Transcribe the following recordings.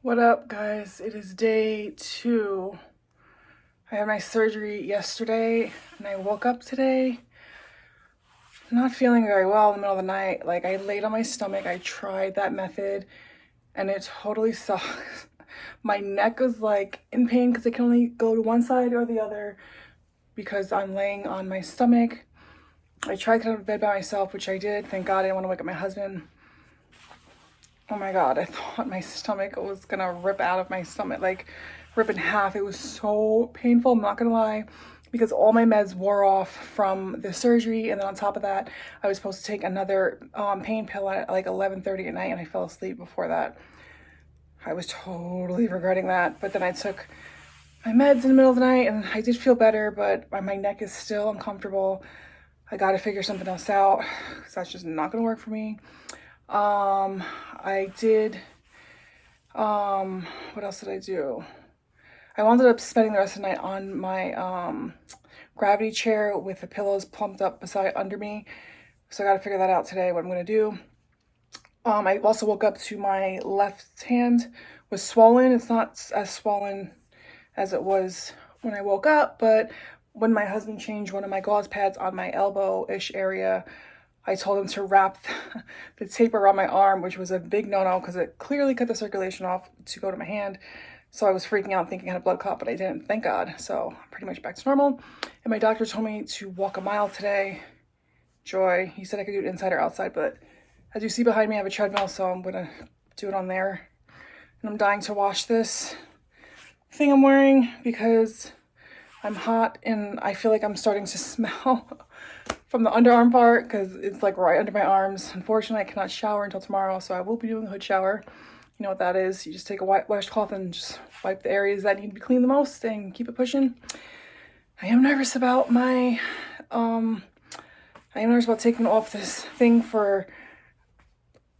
What up, guys? It is day 2. I had my surgery yesterday and I woke up today not feeling very well in the middle of the night. Like, I laid on my stomach. I tried that method and it totally sucks. My neck was like in pain because I can only go to one side or the other because I'm laying on my stomach. I tried to get out of bed by myself, which I did. Thank God I didn't want to wake up my husband. Oh my God, I thought my stomach was gonna rip out of my stomach, like rip in half. It was so painful, I'm not gonna lie, because all my meds wore off from the surgery. And then on top of that, I was supposed to take another pain pill at like 11:30 at night, and I fell asleep before that. I was totally regretting that. But then I took my meds in the middle of the night and I did feel better, but my neck is still uncomfortable. I gotta figure something else out because that's just not gonna work for me. I did, what else did I do? I wound up spending the rest of the night on my, gravity chair with the pillows plumped up under me. So I got to figure that out today, what I'm going to do. I also woke up to my left hand was swollen. It's not as swollen as it was when I woke up, but when my husband changed one of my gauze pads on my elbow-ish area, I told him to wrap the tape around my arm, which was a big no-no because it clearly cut the circulation off to go to my hand. So I was freaking out thinking I had a blood clot, but I didn't, thank God. So I'm pretty much back to normal. And my doctor told me to walk a mile today. Joy. He said I could do it inside or outside, but as you see behind me, I have a treadmill, so I'm gonna do it on there. And I'm dying to wash this thing I'm wearing because I'm hot and I feel like I'm starting to smell from the underarm part because it's like right under my arms. Unfortunately, I cannot shower until tomorrow, so I will be doing a hood shower. You know what that is. You just take a washcloth and just wipe the areas that need to be cleaned the most and keep it pushing. I am nervous about taking off this thing for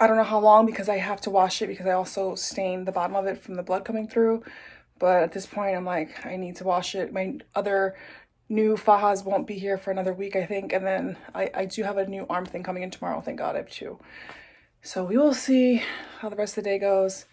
I don't know how long because I have to wash it because I also stained the bottom of it from the blood coming through. But at this point, I'm like, I need to wash it. My other new fajas won't be here for another week, I think. And then I do have a new arm thing coming in tomorrow. Thank God I have 2. So we will see how the rest of the day goes.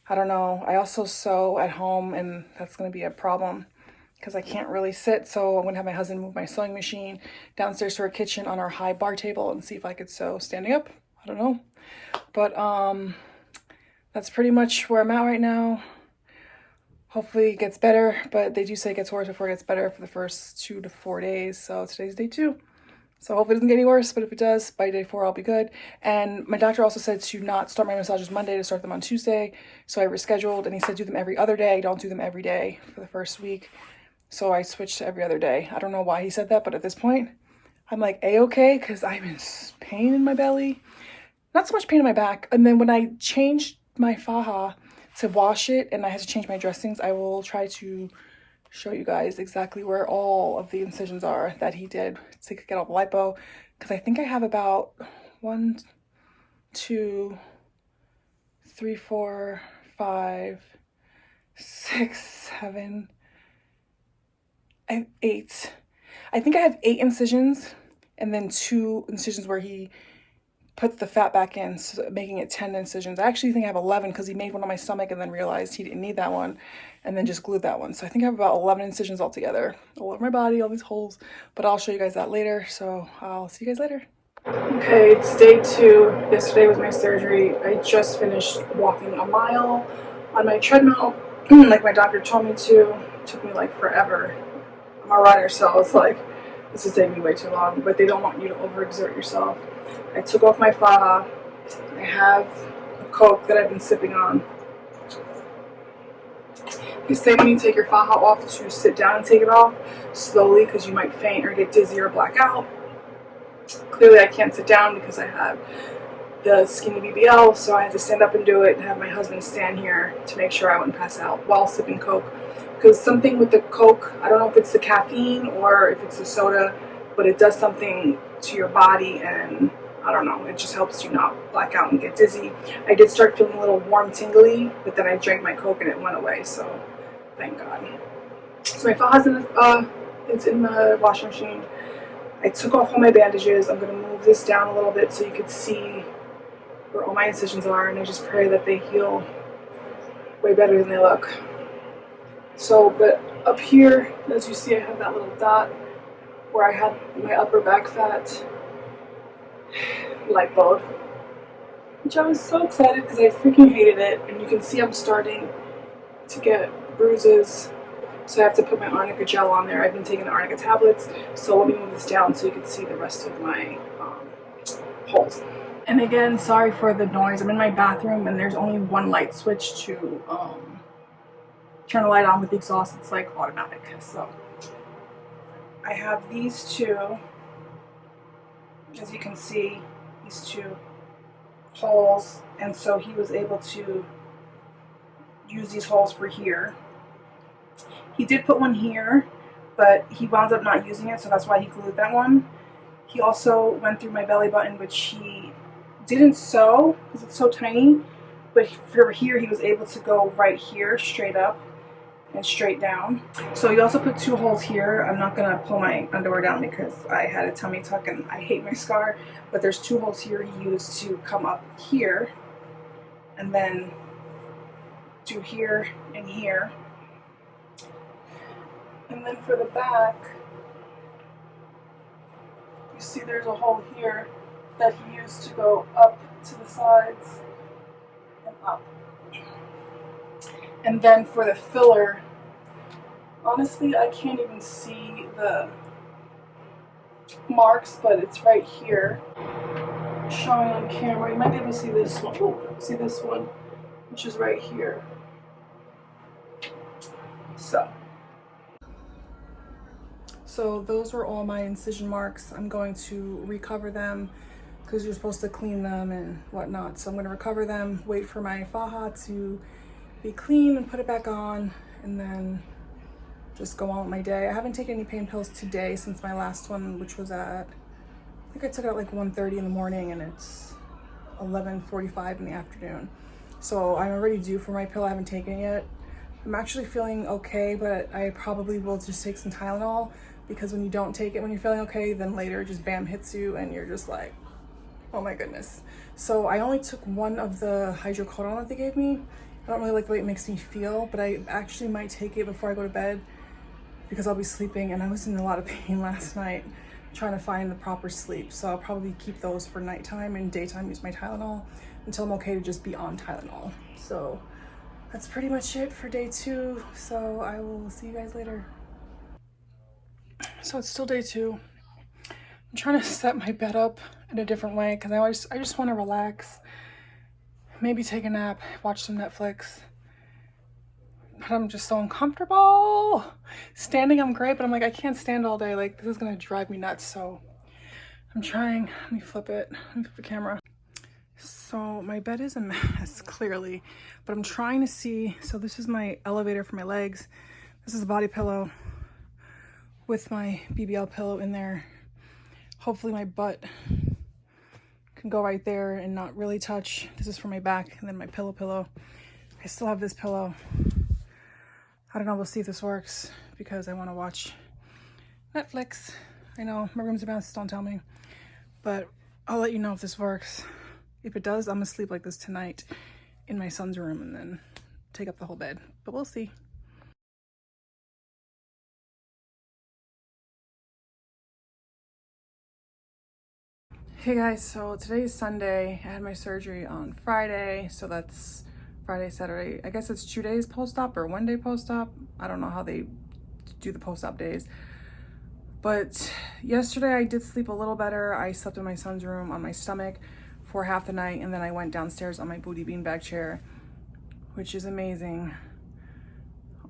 I don't know. I also sew at home, and that's going to be a problem because I can't really sit. So I'm going to have my husband move my sewing machine downstairs to our kitchen on our high bar table and see if I could sew standing up. I don't know. But that's pretty much where I'm at right now. Hopefully it gets better, but they do say it gets worse before it gets better for the first 2 to 4 days. So today's day 2. So hopefully it doesn't get any worse, but if it does, by day 4, I'll be good. And my doctor also said to not start my massages Monday, to start them on Tuesday. So I rescheduled, and he said do them every other day. Don't do them every day for the first week. So I switched to every other day. I don't know why he said that, but at this point, I'm like A-okay because I'm in pain in my belly. Not so much pain in my back. And then when I changed my faja to wash it and I had to change my dressings, I will try to show you guys exactly where all of the incisions are that he did to get all the lipo, because I think I have about 1, 2, 3, 4, 5, 6, 7, and 8. I think I have 8 incisions and then 2 incisions where he put the fat back in, so making it 10 incisions. I actually think I have 11 because he made one on my stomach and then realized he didn't need that one and then just glued that one. So I think I have about 11 incisions altogether all over my body, all these holes, but I'll show you guys that later. So I'll see you guys later. Okay, it's day 2. Yesterday was my surgery. I just finished walking a mile on my treadmill like my doctor told me to. It took me like forever. I'm a runner, so it's like, this is taking me way too long, but they don't want you to overexert yourself. I took off my faja. I have a Coke that I've been sipping on. You say when you take your faja off to sit down and take it off slowly because you might faint or get dizzy or black out. Clearly I can't sit down because I have the skinny BBL, so I had to stand up and do it and have my husband stand here to make sure I wouldn't pass out while sipping Coke. Because something with the Coke, I don't know if it's the caffeine or if it's the soda, but it does something to your body, and I don't know, it just helps you not black out and get dizzy. I did start feeling a little warm, tingly, but then I drank my Coke and it went away, so thank God. So my faja's it's in the washing machine. I took off all my bandages. I'm going to move this down a little bit so you could see where all my incisions are, and I just pray that they heal way better than they look. So, but up here, as you see, I have that little dot where I had my upper back fat lipoed, which I was so excited because I freaking hated it. And you can see I'm starting to get bruises, so I have to put my Arnica gel on there. I've been taking the Arnica tablets, so let me move this down so you can see the rest of my holes. And again, sorry for the noise. I'm in my bathroom and there's only one light switch to turn the light on with the exhaust. It's like automatic. So I have these two, as you can see, these two holes, and so he was able to use these holes for here. He did put one here, but he wound up not using it, so that's why he glued that one. He also went through my belly button, which he didn't sew because it's so tiny, but for here he was able to go right here, straight up and straight down. So he also put two holes here. I'm not gonna pull my underwear down because I had a tummy tuck and I hate my scar, but there's two holes here he used to come up here and then do here and here. And then for the back, you see there's a hole here that he used to go up to the sides and up. And then for the filler, honestly, I can't even see the marks, but it's right here, showing on camera. You might be able to see this one. Oh, see this one, which is right here. So those were all my incision marks. I'm going to recover them because you're supposed to clean them and whatnot. So I'm going to recover them, wait for my faja to be clean and put it back on, and then just go on with my day. I haven't taken any pain pills today since my last one, which was at, I think I took it at like 1:30 in the morning and it's 11:45 in the afternoon. So I'm already due for my pill. I haven't taken it yet. I'm actually feeling okay, but I probably will just take some Tylenol, because when you don't take it when you're feeling okay, then later it just bam hits you and you're just like, oh my goodness. So I only took one of the hydrocodone that they gave me. I don't really like the way it makes me feel, but I actually might take it before I go to bed because I'll be sleeping, and I was in a lot of pain last night trying to find the proper sleep. So I'll probably keep those for nighttime, and daytime use my Tylenol until I'm okay to just be on Tylenol. So that's pretty much it for day 2. So I will see you guys later. So it's still day 2. I'm trying to set my bed up in a different way because I just want to relax, maybe take a nap, watch some Netflix. But I'm just so uncomfortable. Standing, I'm great, but I'm like, I can't stand all day. Like, this is gonna drive me nuts. So I'm trying. Let me flip it. Let me flip the camera. So my bed is a mess, clearly, but I'm trying to see. So this is my elevator for my legs. This is a body pillow with my BBL pillow in there. Hopefully my butt can go right there and not really touch. This is for my back, and then my pillow. I still have this pillow. I don't know, we'll see if this works because I want to watch Netflix. I know, my room's a mess, don't tell me. But I'll let you know if this works. If it does, I'm gonna sleep like this tonight in my son's room and then take up the whole bed. But we'll see. Hey guys, so today is Sunday. I had my surgery on Friday, so that's Friday, Saturday. I guess it's 2 days post-op or 1 day post-op. I don't know how they do the post-op days. But yesterday I did sleep a little better. I slept in my son's room on my stomach for half the night, and then I went downstairs on my booty beanbag chair, which is amazing.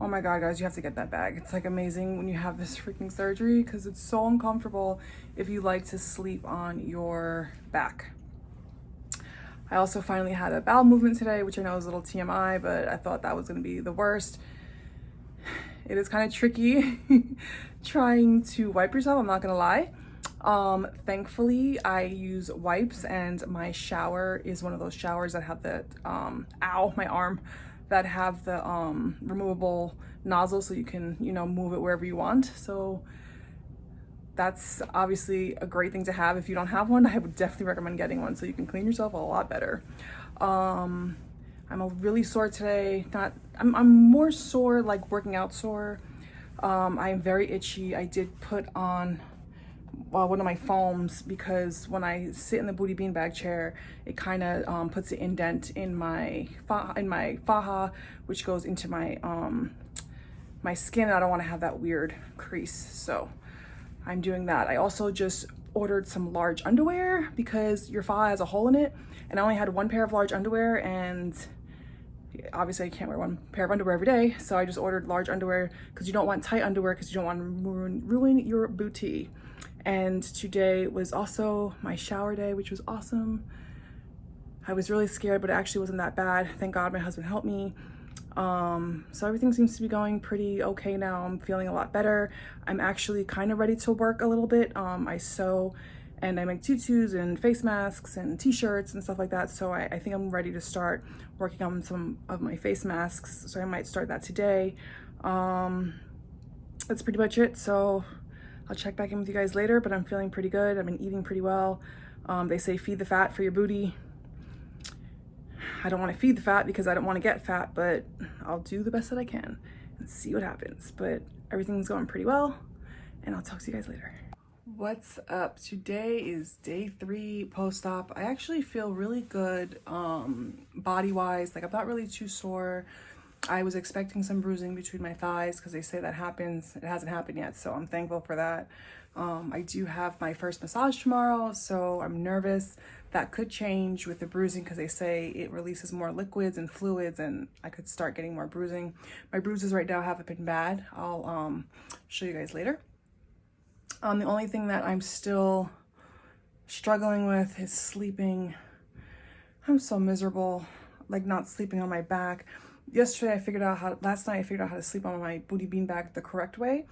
Oh my God, guys, you have to get that bag. It's like amazing when you have this freaking surgery because it's so uncomfortable if you like to sleep on your back. I also finally had a bowel movement today, which I know is a little TMI, but I thought that was gonna be the worst. It is kind of tricky trying to wipe yourself, I'm not gonna lie. Thankfully, I use wipes, and my shower is one of those showers that have the, ow, my arm, that have the removable nozzle so you can, you know, move it wherever you want. So that's obviously a great thing to have. If you don't have one, I would definitely recommend getting one so you can clean yourself a lot better. I'm I'm really sore today. I'm more sore, like working out sore. I'm very itchy. I did put on one of my foams because when I sit in the booty beanbag chair, it kind of puts an indent in my faja, which goes into my my skin. I don't want to have that weird crease, so I'm doing that. I also just ordered some large underwear because your faja has a hole in it, and I only had one pair of large underwear, and obviously I can't wear one pair of underwear every day, so I just ordered large underwear because you don't want tight underwear because you don't want to ruin your booty. And today was also my shower day, which was awesome. I was really scared, but it actually wasn't that bad. Thank God my husband helped me. So everything seems to be going pretty okay now. I'm feeling a lot better. I'm actually kind of ready to work a little bit. I sew and I make tutus and face masks and t-shirts and stuff like that. So I think I'm ready to start working on some of my face masks. So I might start that today. That's pretty much it. So I'll check back in with you guys later, but I'm feeling pretty good. I've been eating pretty well. They say feed the fat for your booty. I don't want to feed the fat because I don't want to get fat, but I'll do the best that I can and see what happens. But everything's going pretty well, and I'll talk to you guys later. What's up? Today is day 3 post-op. I actually feel really good body-wise. Like, I'm not really too sore. I was expecting some bruising between my thighs because they say that happens. It hasn't happened yet, so I'm thankful for that. I do have my first massage tomorrow, so I'm nervous. That could change with the bruising because they say it releases more liquids and fluids, and I could start getting more bruising. My bruises right now haven't been bad. I'll show you guys later. The only thing that I'm still struggling with is sleeping. I'm so miserable, like not sleeping on my back. Last night I figured out how to sleep on my booty beanbag the correct way,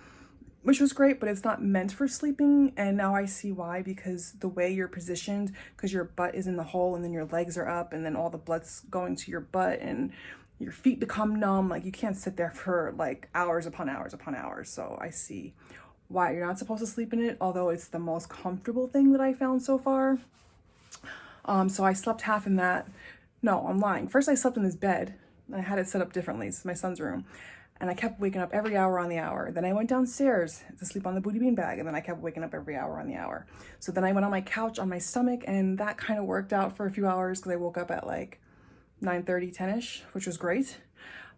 which was great, but it's not meant for sleeping. And now I see why, because the way you're positioned, because your butt is in the hole and then your legs are up and then all the blood's going to your butt and your feet become numb. Like, you can't sit there for like hours upon hours upon hours. So I see why you're not supposed to sleep in it, although it's the most comfortable thing that I found so far. So I slept half in that. No, I'm lying. First I slept in this bed. I had it set up differently. It's my son's room. And I kept waking up every hour on the hour. Then I went downstairs to sleep on the booty bean bag, and then I kept waking up every hour on the hour. So then I went on my couch on my stomach, and that kind of worked out for a few hours because I woke up at like 9:30, 10-ish, which was great.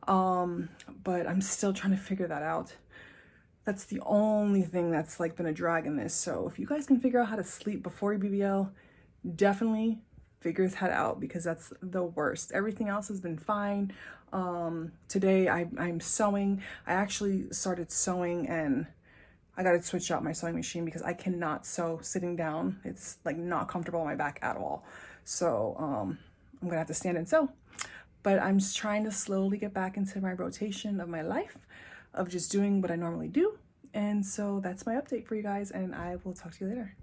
But I'm still trying to figure that out. That's the only thing that's like been a drag in this. So if you guys can figure out how to sleep before your BBL, definitely figure that out, because that's the worst. Everything else has been fine. Today I'm sewing. I actually started sewing, and I got to switch out my sewing machine because I cannot sew sitting down. It's like not comfortable on my back at all. So I'm gonna have to stand and sew. But I'm just trying to slowly get back into my rotation of my life of just doing what I normally do. And so that's my update for you guys, and I will talk to you later.